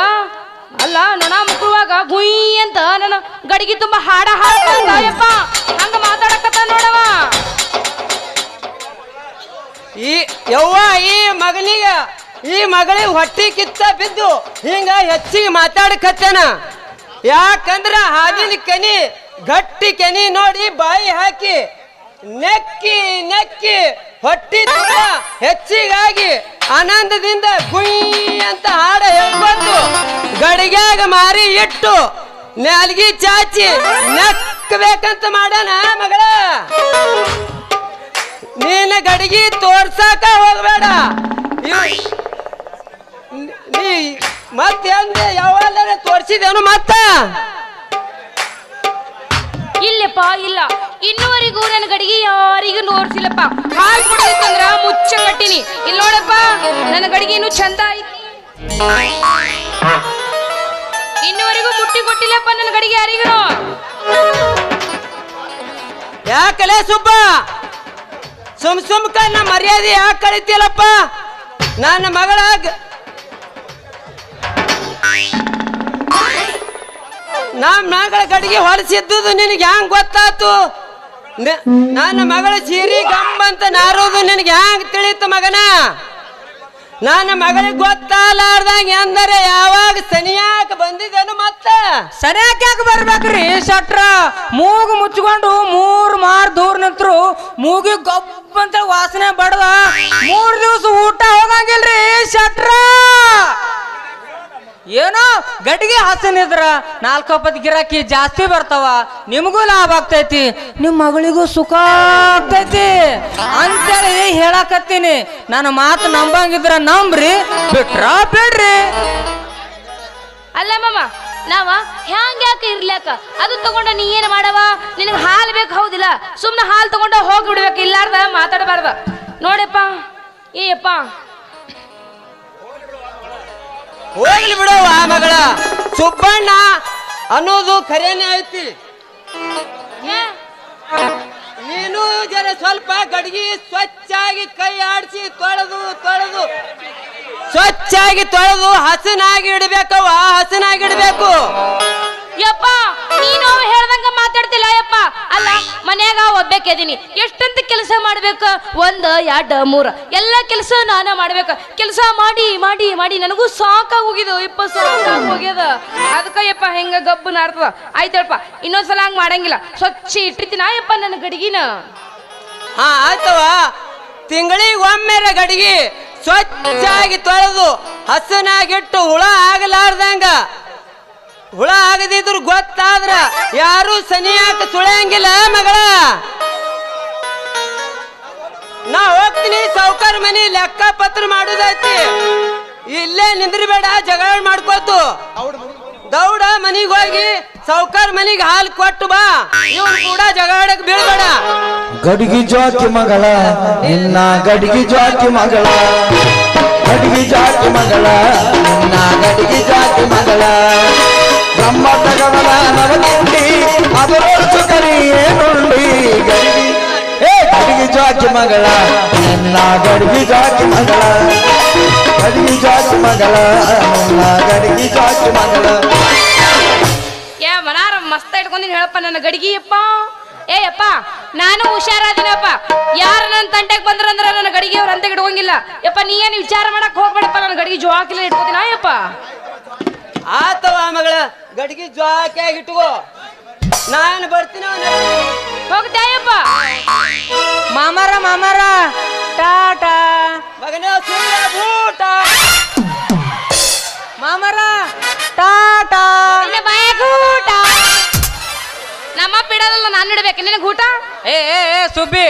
ಅಲ್ಲ ನೊಣ ಮುಕ್ಕುವಾಗ ಗುಯ್ ಅಂತ ನನ್ನ ಗಡಿಗೆ ತುಂಬಾ ಹಾಡ ಹಾಡ್ತಾಯಪ್ಪ, ಹಂಗ ಮಾತಾಡಕತ್ತ ನೋಡವ. ಈ ಮಗಳಿಗೆ ಹೊಟ್ಟಿ ಕಿತ್ತ ಬಿದ್ದು ಹಿಂಗ ಹೆಚ್ಚಿಗೆ ಮಾತಾಡಕತ್ತೇನ. ಯಾಕಂದ್ರ ಹಾಲಿನ ಕೆನಿ ಗಟ್ಟಿ ಕೆನಿ ನೋಡಿ ಬಾಯಿ ಹಾಕಿ ನೆಕ್ಕಿ ನೆಕ್ಕಿ ಹೊಟ್ಟಿ ತುಂಬ ಹೆಚ್ಚಿಗಾಗಿ ಆನಂದದಿಂದ ಗುಯ್ ಅಂತ ಹಾಡ ಹೇಳ್ಕೊಂಡು ಗಡಿಗ್ಯಾಗ ಮಾರಿ ಇಟ್ಟು ನಾಲ್ಗಿ ಚಾಚಿ ನೆಕ್ಕಬೇಕಂತ ಮಾಡ್ಯಾನ ಮಗಳ. ನೀನ ಗಡಿಗೆ ತೋರ್ಸಾಕ ಹೋಗ್ಬೇಡ. ನೀ ಮತ್ತೆ ಯಾವಾಗ ತೋರ್ಸಿದೇನು ಮತ್ತ? ಇಲ್ಲಪ್ಪ ಇಲ್ಲ, ಇನ್ನುವರೆಗೂ ನನ್ನ ಗಡಿಗೆ ಯಾರಿಗೂ ನೋಡ್ಸಿಲ್ಲಪ್ಪ. ಹಾಲು ಕುಡಿದಿತ್ತಂದ್ರ ಮುಚ್ಚ ಕಟ್ಟಿನಿ. ಇಲ್ಲಿ ನೋಡಪ್ಪ ನನ್ನ ಗಡಿಗೆ ಇನ್ನೂ ಚಂದ ಐತಿ, ಇನ್ನುವರೆಗೂ ಮುಟ್ಟಿ ಕೊಟ್ಟಿಲ್ಲಪ್ಪ ನನ್ನ ಗಡಿಗೆ ಯಾರಿಗೂ. ಯಾಕಲೇ ಸುಬ್ಬ ಸುಮ್ಕ ನಮ್ಮ ಮರ್ಯಾದೆ ಯಾಕೆ ಕಳಿತಿಯಲ್ಲಪ್ಪ? ನನ್ನ ಮಗಳ ನಮ್ಮ ಮಗಳ ಗಡಿಗೆ ಹೊಲಸಿದ್ದು ನಿನಗೆ ಹ್ಯಾಂಗ ಗೊತ್ತಾತು? ನನ್ನ ಮಗಳ ಸೀರಿ ಗಂಬಂತ ನಾರೋದು ನಿನಗೆ ಹ್ಯಾಂಗ ತಿಳಿತು ಮಗನ? ನನ್ನ ಮಗಳಿಗೆ ಗೊತ್ತಾಲಾರ್ದಂಗ ಎಂದರೆ ಯಾವಾಗ ಸನಿಯಾಕ ಬಂದಿದ್ದೇನು? ಮತ್ತ ಸರಿಯಾಕ ಯಾಕೆ ಬರ್ಬೇಕ್ರಿ ಶಟ್ರ? ಮೂಗು ಮುಚ್ಕೊಂಡು 3 ಮಾರ್ ದೂರ ನಿಂತ್ರು ಮೂಗಿ ಗಬ್ಬಂತ ವಾಸನೆ ಬಡ್ದ 3 ದಿವಸ ಊಟ ಹೋಗಂಗಿಲ್ರಿ ಶಟ್ರ. ಏನೋ ಗಡಿಗೆ ಹಸನಿದ್ರ 4 ಗಿರಾಕಿ ಜಾಸ್ತಿ ಬರ್ತಾವ, ನಿಮಗೂ ಲಾಭ ಆಗ್ತೈತಿ, ನಿಮ್ಮ ಮಗಳಿಗೂ ಸುಖ ಆಗ್ತೈತಿ ಅಂತೇಳಿ ಹೇಳಕತ್ತೀನಿ. ನನ್ನ ಮಾತು ನಂಬಂಗಿದ್ರ ನಂಬ್ರಿ, ಬಿಟ್ರ ಬಿಡ್ರಿ. ಅಲ್ಲ ಮಾಮ, ನಾವ ಹ್ಯಾಂಗ ಯಾಕೆ ಇರ್ಲ್ಯಾಕ? ಅದು ತಗೊಂಡ ನೀ ಏನ್ ಮಾಡವ? ನಿನಗೆ ಹಾಲು ಬೇಕು ಹೌದಿಲ್ಲ, ಸುಮ್ನೆ ಹಾಲು ತಗೊಂಡ ಹೋಗ್ಬಿಡ್ಬೇಕು, ಇಲ್ಲಾರ್ದ ಮಾತಾಡಬಾರ್ದ. ನೋಡಪ್ಪ ಏಯಪ್ಪ ಹೋಗ್ಲಿ ಬಿಡವ ಮಗಳ. ಸುಬ್ಬಣ್ಣ ಅನ್ನೋದು ಖರೇನೆ ಐತಿ. ನೀನು ಜನ ಸ್ವಲ್ಪ ಗಡಿಗೆ ಸ್ವಚ್ಛಾಗಿ ಕೈ ಆಡಿಸಿ ತೊಳೆದು ಸ್ವಚ್ಛಾಗಿ ತೊಳೆದು ಹಸನಾಗಿ ಇಡ್ಬೇಕವ್ವ, ಹಸನಾಗಿ ಇಡ್ಬೇಕು. ಯಪ್ಪ ನೀನು ಹೇಳ್ದಂಗ ಮಾತಾಡ್ತಿಲ್ಲ ಯಪ್ಪ. ಅಲ್ಲ ಮನ್ಯಾಗ ಒಬ್ಬಾಕಿದೀನಿ, ಎಷ್ಟಂತ ಕೆಲಸ ಮಾಡ್ಬೇಕು? 1 2 3 ಎಲ್ಲ ಕೆಲಸ ನಾನ ಮಾಡ್ಬೇಕು. ಕೆಲಸ ಮಾಡಿ ಮಾಡಿ ಮಾಡಿ ನನಗೂ ಸಾಕಾಗಿ ಹೋಗಿದ್ದು, ಸಾಕಾಗಿ ಹೋಗ್ಯದ. ಅದಕ್ಕ ಯಪ್ಪ ಹೆಂಗ ಗಬ್ಬು ನಾರ್ತದ. ಆಯ್ತಪ್ಪ, ಇನ್ನೊಂದ್ಸಲ ಹಂಗ ಮಾಡಂಗಿಲ್ಲ, ಸ್ವಚ್ಛ ಇಟ್ಟಿರ್ತೀನಿ ಯಪ್ಪ ನನ್ನ ಗಡಿಗಿನ. ಹಾ ಆಯ್ತವ, ತಿಂಗಳಿಗೆ ಒಮ್ಮೆರೆ ಗಡಿಗೆ ಸ್ವಚ್ಛಾಗಿ ತೊಳೆದು ಹಸನಾಗಿಟ್ಟು ಹುಳ ಆಗಲಾರ್ದಂಗ, ಹುಳ ಆಗದಿದ್ರು ಗೊತ್ತಾದ್ರ ಯಾರು ಸನಿಯಾಕ ಸುಳೆಯಂಗಿಲ್ಲ ಮಗಳ. ನಾ ಹೋಗ್ತೀನಿ ಸೌಕರ್ ಮನಿ ಲೆಕ್ಕ ಪತ್ರ ಮಾಡುದೈತಿ, ಇಲ್ಲೇ ನಿಂದ್ರಬೇಡ, ಜಗಳ ಮಾಡ್ಕೋತು. ದೌಡ ಮನಿಗೆ ಹೋಗಿ ಸೌಕರ್ ಮನಿಗೆ ಹಾಲು ಕೊಟ್ಟು ಬಾ, ಇವನು ಕೂಡ ಜಗಳಕ್ಕೆ ಬೀಳ್ಬೇಡ. ಗಡಿಗೆ ಜಾತಿ ಮಗಳ ನಿನ್ನ ಗಡಿಗೆ ಜಾತಿ ಮಗಳ, ಗಡಿಗೆ ಜಾತಿ ಮಗಳ ನಿನ್ನ ಗಡಿಗೆ ಜಾತಿ ಮಗಳ. ನಮ್ಮ ತಗವನ ನವನಿಂಡಿ ಅದರೊಳಚು ಕರಿಯೇ ನುಳ್ಳಿ ಗಡಿಗೆ ಗಡಿಗೆ ಜಾಕಿ ಮಗಳ ನಿನ್ನ ಗಡಿಗೆ ಜಾಕಿ ಮಗಳ ಗಡಿಗೆ ಜಾಕಿ ಮಗಳ ನಿನ್ನ ಗಡಿಗೆ ಜಾಕಿ ಮಗಳ ಏ ಮನಾರ ಮಸ್ತ ಇಟ್ಕೊಂಡಿನಿ ಹೇಳಪ್ಪ ನನ್ನ ಗಡಿಗೆ ಅಪ್ಪ ಏಯಪ್ಪ ನಾನು ಹುಷಾರಾದಿನಪ್ಪ ಯಾರ ನನ್ನ ತಂಟೆಗೆ ಬಂದ್ರಂದ್ರ ನನ್ನ ಗಡಿಗೆ ಅವ್ರ ಅಂತ ಇಟ್ಕೊಂಗಿಲ್ಲ ಯಪ್ಪ ನೀ ಏನು ವಿಚಾರ ಮಾಡಕ್ ಹೋಗ್ಬೇಡಪ್ಪ ನನ್ನ ಗಡಿಗೆ ಜೋಕಿಲ್ಲ ಇಟ್ಕೋತೀನ ಯಪ್ಪ ಆತವ ಮಗಳ ಗಡಿಗೆ ಜ್ವಾಕಿಯಾಗಿ ಇಟ್ಕೋ ನಾನು ಬರ್ತೀನಿ ಹೋಗ್ತಾಯಪ್ಪ ಮಾಮಾರ ಟಾಟಾ ಮಗನ ಸೂರ್ಯ ಬೂಟ ಮಾಮಾರ ಟಾಟಾ ನಿನ್ನ ಬಾಯಾಗ ಊಟ ನಮ್ಮಪ್ಪ ಇಡೋದಲ್ಲ ನಾನು ಇಡ್ಬೇಕು ನಿನಗೆ ಊಟ ಏ ಸುಬ್ಬಿ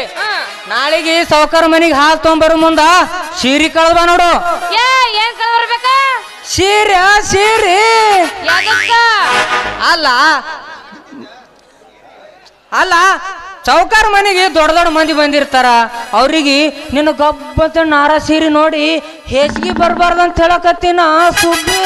ನಾಳೆಗೆ ಸಾವ್ಕಾರ ಮನಿಗೆ ಹಾಲು ತೊಗೊಂಬರು ಮುಂದ ಸೀರೆ ಕಳ್ದ ನೋಡು ಏನ್ ಕಳ ಬರ್ಬೇಕ ಸೀರೆ ಯಾಕಕ್ಕ ಅಲ್ಲ ಚೌಕಾರ ಮನೆಗೆ ದೊಡ್ಡ ದೊಡ್ಡ ಮಂದಿ ಬಂದಿರ್ತಾರ ಅವ್ರಿಗೆ ನಿನ್ನ ಗಬ್ಬತ್ತ ನಾರ ಸೀರೆ ನೋಡಿ ಹೇಸಿಗೆ ಬರ್ಬಾರ್ದಂತ ಹೇಳಕತ್ತೀನ ಸುಬ್ಬಿ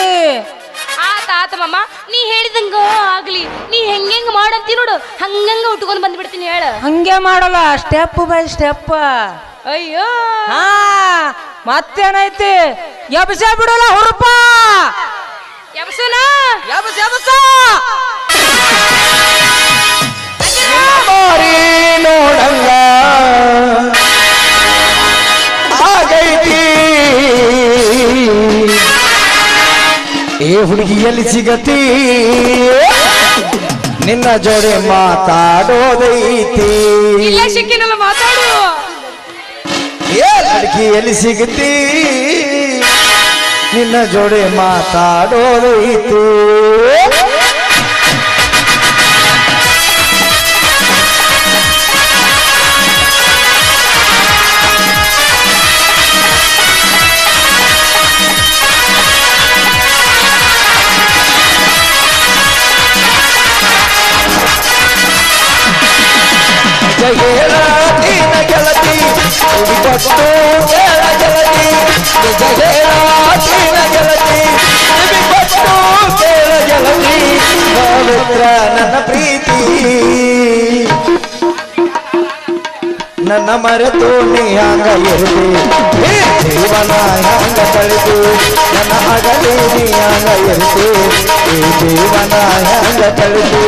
ಆತ ಮಮ್ಮ ನೀ ಹೇಳಿದಂಗ ಆಗ್ಲಿ ನೀ ಹೆಂಗ್ ಮಾಡಂತಿ ನೋಡು ಹಂಗಂಗ ಉಟ್ಕೊಂಡ್ ಬಂದ್ಬಿಡ್ತೀನಿ ಹೇಳ ಹಂಗೆ ಮಾಡಲ್ಲ ಸ್ಟೆಪ್ ಬೈ ಸ್ಟೆಪ್ ಅಯ್ಯೋ ಹಾ ಮತ್ತೇನೈತಿ ಎಬ್ಸ ಬಿಡಲ್ಲ ಹುರುಪ ಯಬಸುನ ಎಬ್ಸ ಮಾರಿ ನೋಡಂಗ ಆಗೈತಿ ಏ ಹುಡುಗಿಯಲ್ಲಿ ಸಿಗತಿ ನಿನ್ನ ಜೋಡಿ ಮಾತಾಡೋದೈತಿ ಇಲ್ಲ ಸಿಕ್ಕಿನಲ್ಲ ಮಾತಾಡು ಏ ಲಡ್ಕಿಯಲ್ಲಿ ಸಿಗತಿ ನಿನ್ನ ಜೋಡಿ ಮಾತಾಡೋದೈತಿ ಹೇಳ ನೀನ ಗೆಳತಿ ಕೊಟ್ಟು ಹೇಳ ಗೆಳತಿ ನಿಜ ಹೇಳ ನೀನ ಗೆಳತಿ ಕೊಟ್ಟು ಹೇಳ ಗೆಳತಿ ಪವಿತ್ರ ನನ್ನ ಪ್ರೀತಿ ನನ್ನ ಮರೆತು ನೀ ಹಂಗ ಇರುದಿ ಜೀವನ ಹಂಗ ಕಳೆದು ನನ್ನ ಅಗಲಿ ನೀ ಹಂಗ ಇರುದಿ ಈ ಜೀವನ ಹಂಗ ಕಳೆದು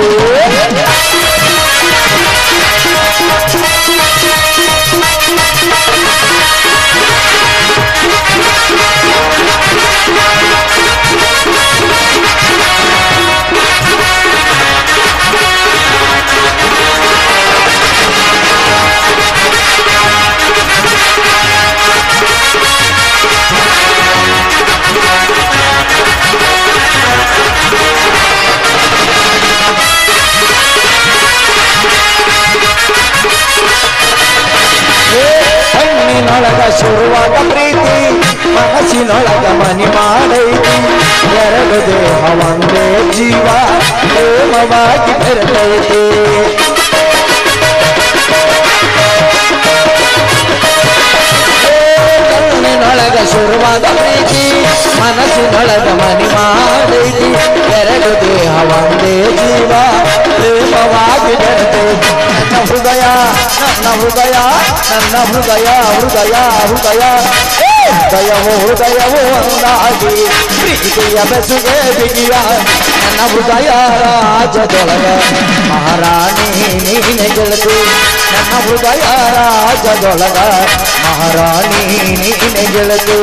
ಕಣ್ಣಿನೊಳಗ ಶುರುವಾದ ಪ್ರೀತಿ ಮನಸ್ಸಿನೊಳಗ ಮನಿ ಮಾಡೈತಿ ಎರಡು ದೇಹ ಒಂದೇ ಜೀವ ಪ್ರೇಮವಾಗಿ ಬೆರೆತೈತಿ ಕಣ್ಣಿನೊಳಗ ಶುರುವಾದ ಪ್ರೀತಿ ಮನಸ್ಸಿನೊಳಗ ಮನಿ ಮಾಡೈತಿ ಎರಡು ದೇಹ ಒಂದೇ ಜೀವ ಪ್ರೇಮವಾಗಿ ಬೆರೆತೈತಿ ನನ್ನ ಹೃದಯ ಹೃದಯವು ಒಂದಾಗಿ ಪ್ರೀತಿಯ ಬೆಸುಗೆ ಬಿಗಿಯ ನನ್ನ ಹೃದಯ ರಾಜದೊಳಗ ಮಹಾರಾಣಿ ನೀನೆ ಗೆಳತಿ ನನ್ನ ಹೃದಯ ರಾಜದೊಳಗ ಮಹಾರಾಣಿ ನೀನೆ ಗೆಳತಿ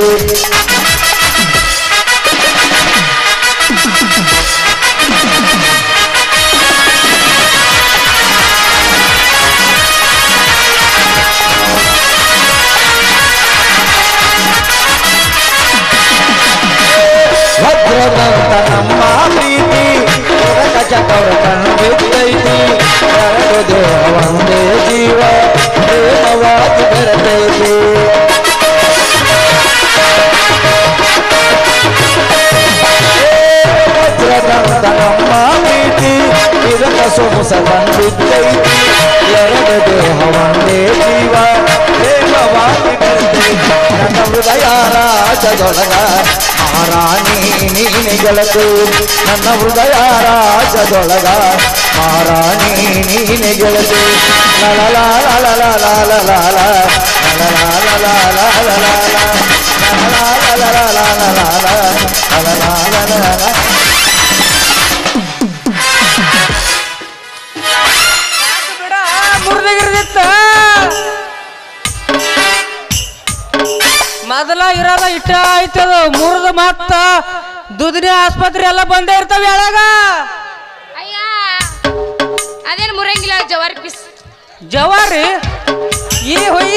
ಭದ್ರದಂತ ನಮ್ಮ ಪ್ರೀತಿ ಕಚಕವರ ಕಂಡಿದ್ದೈತಿ ಎರಡು ದೇಹ ಒಂದೇ ಜೀವ ಪ್ರೇಮವಾಗಿ ಬೆರೆತೈತಿ ಭದ್ರದಂತ ನಮ್ಮ ಪ್ರೀತಿ ಇದಕ್ಕ ಸೊಮುಸ ಬಂದಿದ್ದೈತಿ ಎರಡು ದೇಹ ಒಂದೇ ಜೀವ ಪ್ರೇಮವಾಗಿ ಬೆರೆತೈತಿ ನನ್ನ ಹೃದಯ ರಾಜದೊಳಗ ಮಾರಾಣಿ ನೀನೆ ಗೆಳತಿ ನನ್ನ ಹೃದಯ ರಾಜದೊಳಗ ಮಾರಾಣಿ ನೀನೆ ಗೆಳತಿ ಬಿಡ ಮುರಿದಿಗಿರ್ದಿತ್ತ ಮೊದಲ ಇರೋದ ಇಟ್ಟ ಆಯ್ತದ ಮುರಿದ ಮತ್ತ ದುಧನಿ ಆಸ್ಪತ್ರೆ ಎಲ್ಲ ಬಂದೇ ಇರ್ತಾವ ಎಳಗ ಅಯ್ಯ ಅದೇನು ಮುರಂಗಿಲ್ಲ ಜವಾರಿ ಪೀಸ್ ಜವಾರಿ ಈ ಹೋರಿ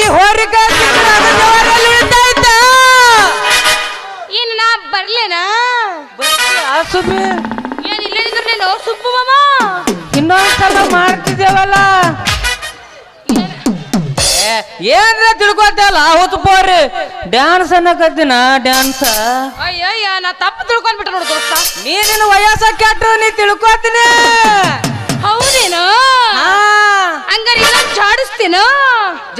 ಏನು ನಾ ಬರ್ಲೇನಾ ಸುಬ್ಬಿ ಏನ್ ಇಲ್ಲದಿದ್ರೇನು ಸುಬ್ಬು ಮಾಮ ಇನ್ನೊಂದ್ಸಲ ಮಾಡ್ತಿದ್ದೇವಲ್ಲ ಏನ್ರ ತಿಳ್ಕೊತಲ್ಲ ಅವತ್ತು ಪೋರಿ ಡ್ಯಾನ್ಸ್ ಅನ್ನಕತ್ತಿನ ಡ್ಯಾನ್ಸ್ ಅಯ್ಯಯ್ಯ ನಾ ತಪ್ಪು ತಿಳ್ಕೊಂಡ್ಬಿಟ್ಟ ನೋಡು ದೋಸ್ತ ನೀನಿನ ವಯಸ್ಸ ಕೆಟ್ಟು ನೀ ತಿಳ್ಕೊತೀನಿ ಹೌದೇನು ಹಂಗಾರೆ ಇನ್ನೊಂದು ಜಾಡಿಸ್ತೀನ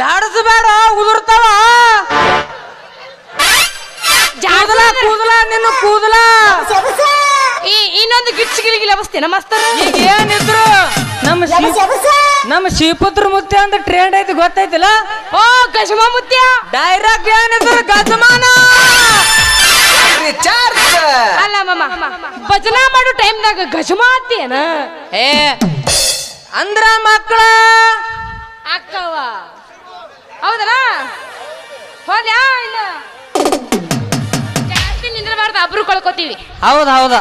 ಜಾಡಿಸಬೇಡ ಉದುರ್ತಾವ ಕೂದಲ ಕೂದಲ ನಿನ್ನ ಕೂದಲ ಇನ್ನೊಂದು ಗಿಚ್ಚಿ ಗಿಲಿಗಿಲಿ ಅವಸ್ಥೆನ ಮಸ್ತರ ಈಗ ಏನಿದ್ರು ನಮ್ಮ ಶ್ರೀಪುತ್ರ ಮುತ್ಯ ಅಂತ ಟ್ರೆಂಡ್ ಐತಿ ಗೊತ್ತೈತಿಲ್ಲ ಓ ಗಜಮ ಮುತ್ಯ ಡೈರೆಕ್ಟ್ ಏನಿದ್ರು ಗಜಮಾನ ಅಲ್ಲ ಮಾಮ ಭಜನಾ ಮಾಡೋ ಟೈಮ್ದಾಗ ಗಜಮ ಅತ್ತೇನ ಏ ಅಂದ್ರ ಮಕ್ಕಳ ಅಕ್ಕವ ಹೌದಲ್ಲ ಹೋದ್ಯಾ ಇಲ್ಲ ಜಾಸ್ತಿ ನಿಂದ್ರಬಾರ್ದು ಅಬ್ರು ಕಳ್ಕೊತೀವಿ ಹೌದ ಹೌದ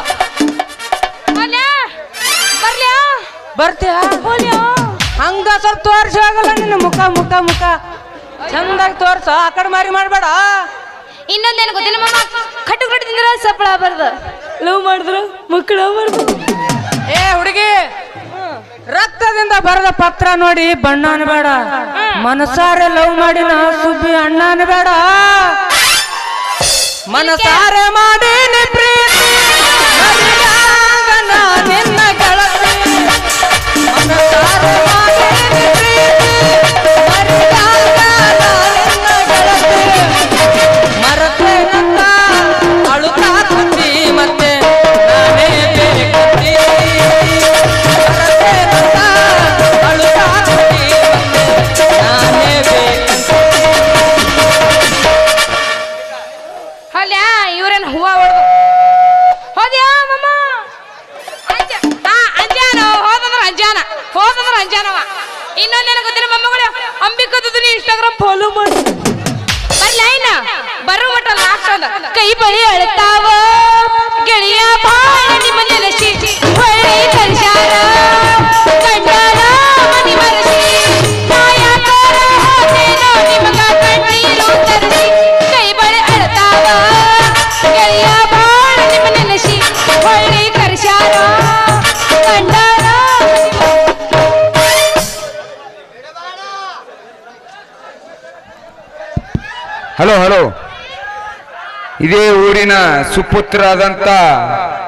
ಹೋದ್ಯಾ ಬರ್ಲ್ಯಾ ಬರ್ತೀಯ ಹೋದ್ಯಾ ಹಂಗ ಸ್ವಲ್ಪ ತೋರ್ಸಿ ಆಗಲ್ಲ ನಿನ್ನ ಮುಖ ಮುಖ ಮುಖ ಚಂದಾಗಿ ತೋರ್ಸ ಆ ಕಡೆ ಮಾರಿ ಮಾಡ್ಬೇಡ ಇನ್ನೊಂದೇನು ಗೊತ್ತಿಲ್ಲ ಮಾಮ ಕಟ್ಟು ಕಟ್ಟು ತಿಂದ್ರ ಸಪ್ಪಳ ಬರ್ದು ಲವ್ ಮಾಡಿದ್ರು ಮಕ್ಕಳ ಬರ್ದು ಏ ಹುಡುಗಿ ರಕ್ತದಿಂದ ಬರೆದ ಪತ್ರ ನೋಡಿ ಬಣ್ಣ ಅನ್ಬೇಡ ಮನಸಾರೆ ಲವ್ ಮಾಡಿನ ಸುಬ್ಬಿ ಅಣ್ಣ ಅನ್ಬೇಡ ಮನಸಾರೆ ಮಾಡಿ ಪ್ರೀತಿ ಮರೆಯಾಗ ನಾ ನಿನ್ನ ಗೆಳತಿ ಮನಸಾರೆ ಮಾಡೀನಿ ಪ್ರೀತಿ ಮರೆಯಾಗ ನಾ ನಿನ್ನ ಗೆಳತಿ ಮರೆತೇನಂತ ಅಳುತ್ತಾ ಕುಂತಿ ಮತ್ತೆ ನಾನೇ ಬೇಕಂತಿ ಮರೆತೇನಂತ ಅಳುತ್ತಾ ಕುಂತಿ ಮತ್ತೆ ನಾನೇ ಬೇಕಂತಿ ಅಲ್ಯಾ ಇವ್ರೇನು ಹೂವ ಹೊಡೆದು ಹೋದ್ಯಾ ಮಮ್ಮ ಅಂಜಾನ ಹೋದಂದ್ರ ಅಂಜಾನವ ಇನ್ನೊಂದೇನು ಗೊತ್ತಿಲ್ಲ ಮಮ್ಮಗಳು ಅಂಬಿಕದ್ದು ಇನ್ಸ್ಟಾಗ್ರಾಮ್ ಫಾಲೋ ಮಾಡಿ ಬರ್ಲ ಇನ್ನ ಬರೋ ಮಟ್ಟ ಲಾಸ್ಟ್ ಅಂದ ಕೈ ಬಳಿ ಅಳ್ತಾವ ಗೆಳೆಯ ಬಾಳ ನಿಮ್ಮ ನೆಲೆಸಿ ಹೊಳ್ಳಿ ಕರ್ಶಾರ ಕಂಡಾರ ಮನಿ ಮರಸಿ ಮಾಯಾಕಾರ ಹೋದೇನೋ ನಿಮಗ ಕಣ್ಣೀರು ತರಿಸಿ ಕೈ ಬಳಿ ಅಳ್ತಾವ ಗೆಳೆಯ ಬಾಳ ನಿಮ್ಮ ನೆಲೆಸಿ ಹೊಳ್ಳಿ ಕರ್ಶಾರ ಕಂಡಾರ ಹಲೋ ಹಲೋ ಇದೇ ಊರಿನ ಸುಪುತ್ರ ಆದಂತ